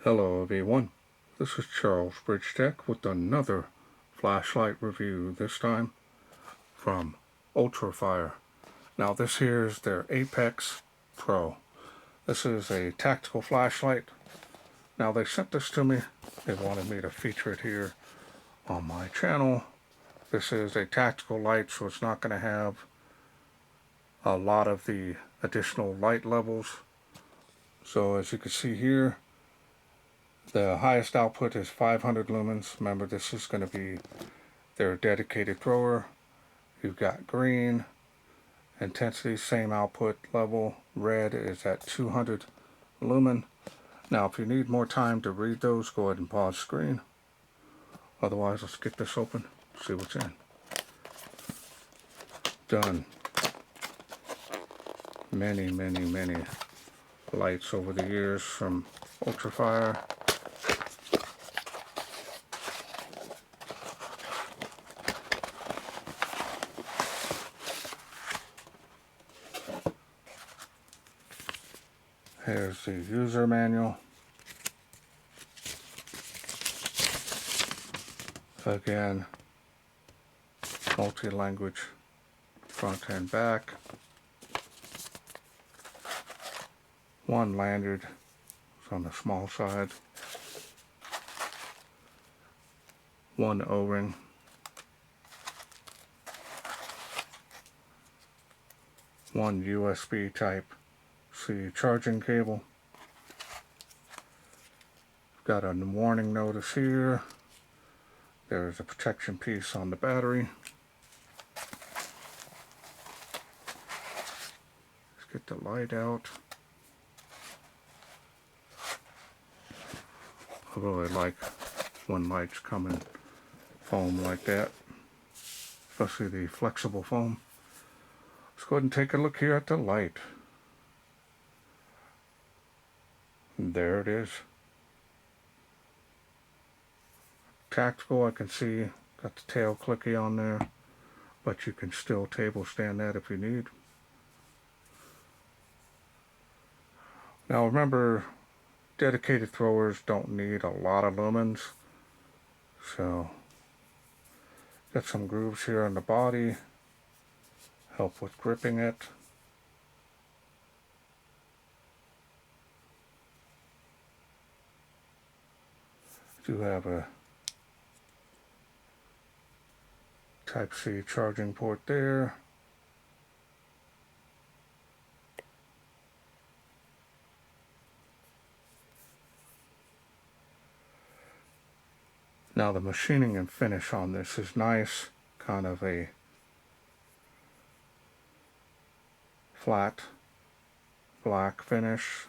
Hello everyone, this is Charles BridgTec with another flashlight review, this time from UltraFire. Now this here is their Apex Pro. This is a tactical flashlight. Now they sent this to me, they wanted me to feature it here on my channel. This is a tactical light, so it's not going to have a lot of the additional light levels. So as you can see here, the highest output is 500 lumens. Remember, this is going to be their dedicated thrower. You've got green, intensity, same output level. Red is at 200 lumen. Now, if you need more time to read those, go ahead and pause screen. Otherwise, let's get this open, see what's in. Done. Many lights over the years from UltraFire. Here's the user manual. Again, multi-language front and back. One lanyard is on the small side. One O-ring. One USB type C charging cable. Got a warning notice here. There's a protection piece on the battery. Let's get the light out. I really like when lights come in foam like that, especially the flexible foam. Let's go ahead and take a look here at the light. There it is. Tactical, I can see, got the tail clicky on there, but you can still table stand that if you need. Now remember, dedicated throwers don't need a lot of lumens, so got some grooves here on the body, help with gripping it. Do have a Type-C charging port there. Now the machining and finish on this is nice, kind of a flat black finish,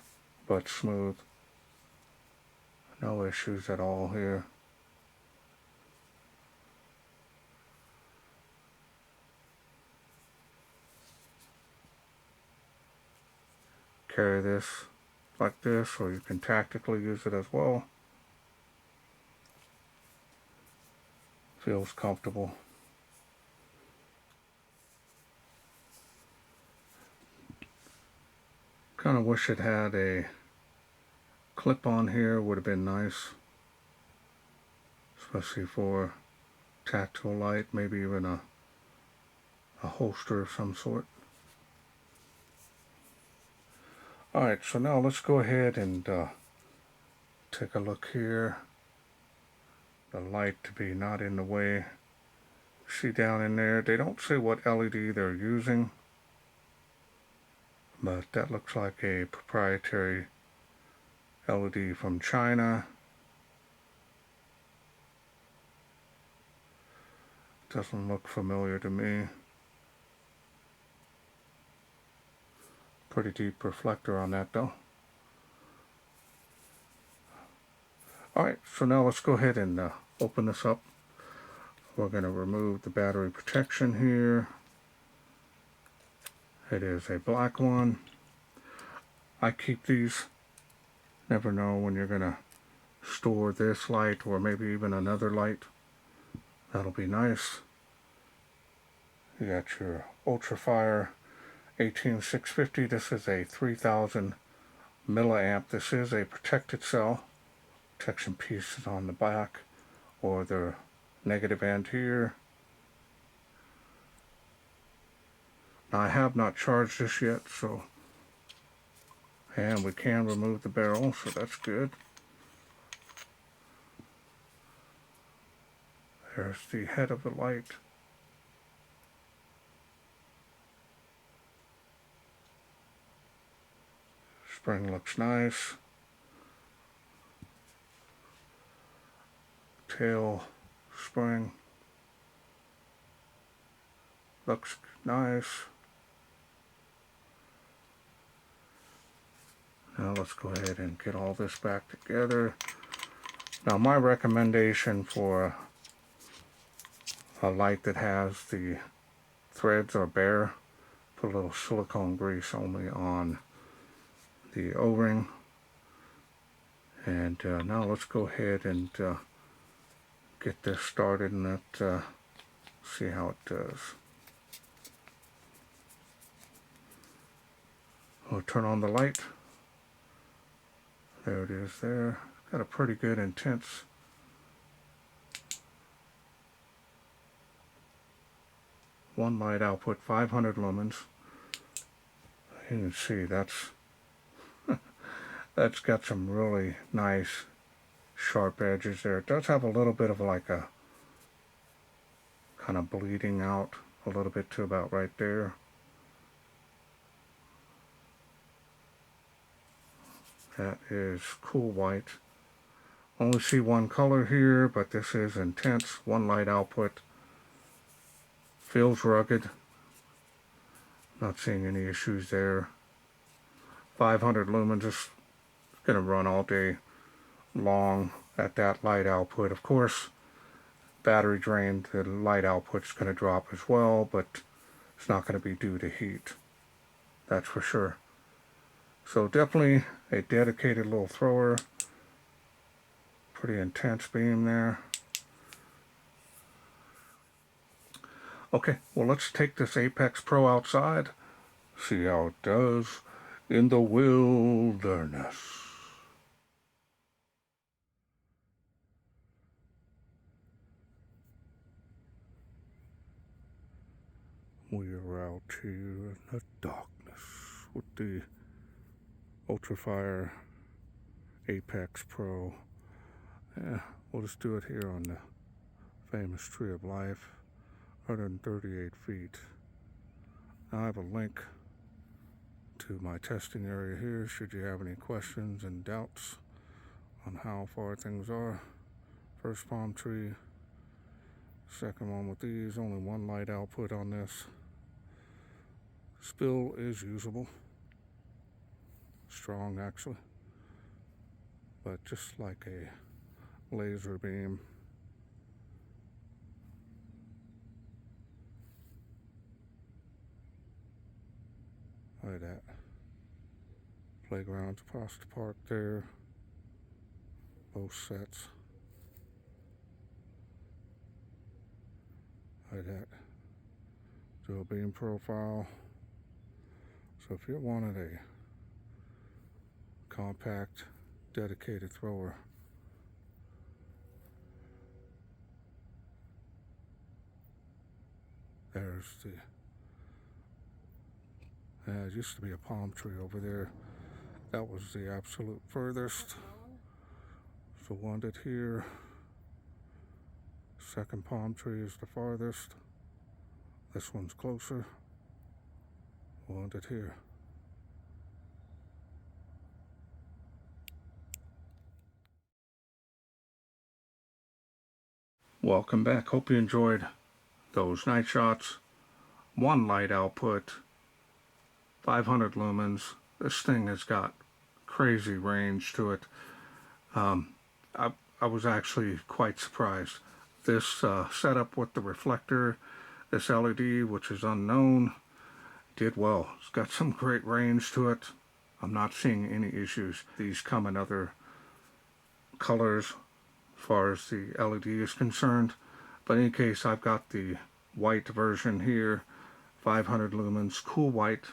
but smooth. No issues at all here. Carry this like this, or you can tactically use it as well. Feels comfortable. Kind of wish it had a clip on here, would have been nice, especially for tactical light, maybe even a holster of some sort. Alright, so now let's go ahead and take a look here. The light to be not in the way. See down in there, they don't say what LED they're using, but that looks like a proprietary LED from China. Doesn't look familiar to me. Pretty deep reflector on that though. Alright, so now let's go ahead and open this up. We're going to remove the battery protection here. It is a black one. I keep these. Never know when you're going to store this light or maybe even another light. That'll be nice. You got your UltraFire 18650. This is a 3000 milliamp. This is a protected cell. protection pieces on the back or the negative end here. Now I have not charged this yet, so, and we can remove the barrel, so that's good. There's the head of the light. Spring looks nice. Tail spring looks nice. Now let's go ahead and get all this back together. Now my recommendation for a light that has the threads are bare, put a little silicone grease only on the O-ring. And now let's go ahead and get this started and see how it does. We'll turn on the light. There it is there. Got a pretty good intense one light output, 500 lumens. You can see that's that's got some really nice sharp edges there. It does have a little bit of like a kind of bleeding out a little bit to about right there. That is cool white. Only see one color here, but this is intense. One light output. Feels rugged. Not seeing any issues there. 500 lumens is going to run all day long at that light output. Of course, battery drain, the light output is going to drop as well, but it's not going to be due to heat. That's for sure. So definitely a dedicated little thrower. Pretty intense beam there. Okay, well let's take this Apex Pro outside, see how it does in the wilderness. We are out here in the darkness with the UltraFire Apex Pro. Yeah, we'll just do it here on the famous Tree of Life, 138 feet. Now I have a link to my testing area here should you have any questions and doubts on how far things are. First palm tree, second one with these, only one light output on this. Spill is usable, strong actually, but just like a laser beam. Look at that. Playgrounds across the park there. Both sets. Look at that. Dual beam profile. So if you wanted a compact, dedicated thrower, there's the, it used to be a palm tree over there. That was the absolute furthest. So one it here. Second palm tree is the farthest. This one's closer. One it here. Welcome back. Hope you enjoyed those night shots. One light output, 500 lumens. This thing has got crazy range to it. I was actually quite surprised. This setup with the reflector, this LED, which is unknown, did well. It's got some great range to it. I'm not seeing any issues. These come in other colors as far as the LED is concerned. But in any case, I've got the white version here, 500 lumens, cool white,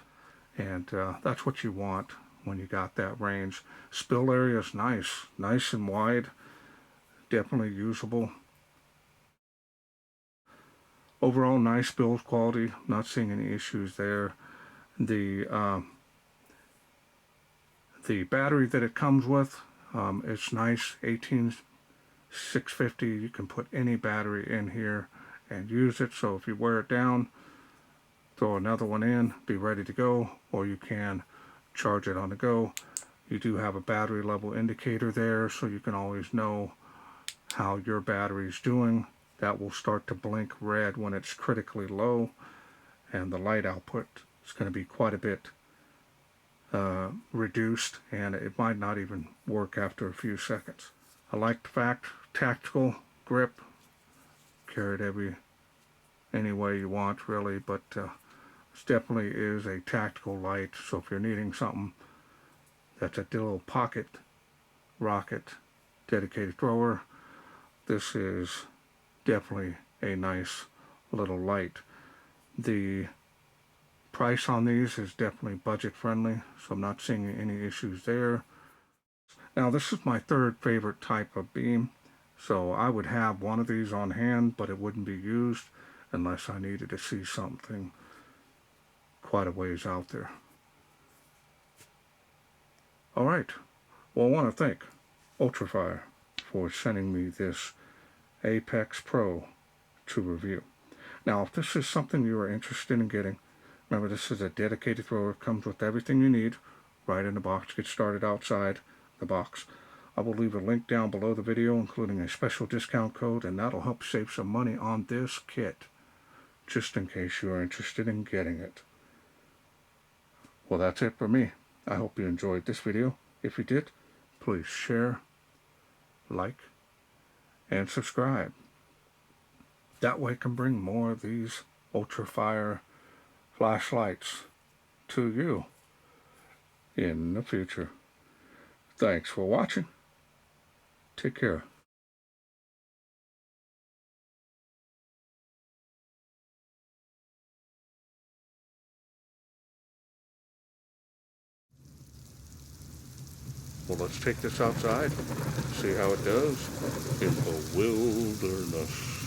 and that's what you want when you got that range. Spill area is nice and wide, definitely usable. Overall, nice build quality, not seeing any issues there. The battery that it comes with, it's nice, 18650. You can put any battery in here and use it, so if you wear it down, throw another one in, be ready to go, or you can charge it on the go. You do have a battery level indicator there, so you can always know how your battery's doing. That will start to blink red when it's critically low, and the light output is going to be quite a bit reduced, and it might not even work after a few seconds. I like the fact, tactical grip, carry it any way you want really, but this definitely is a tactical light, so if you're needing something that's a little pocket rocket dedicated thrower, this is definitely a nice little light. The price on these is definitely budget friendly, so I'm not seeing any issues there. Now this is my third favorite type of beam, so I would have one of these on hand, but it wouldn't be used unless I needed to see something quite a ways out there. Alright, well I want to thank UltraFire for sending me this Apex Pro to review. Now if this is something you are interested in getting, remember this is a dedicated thrower, comes with everything you need right in the box. Get started outside the box. I will leave a link down below the video including a special discount code, and that'll help save some money on this kit, just in case you are interested in getting it. Well, that's it for me. I hope you enjoyed this video. If you did, please share, like, and subscribe. That way I can bring more of these UltraFire flashlights to you in the future. Thanks for watching. Take care. Well, let's take this outside, see how it does in the wilderness.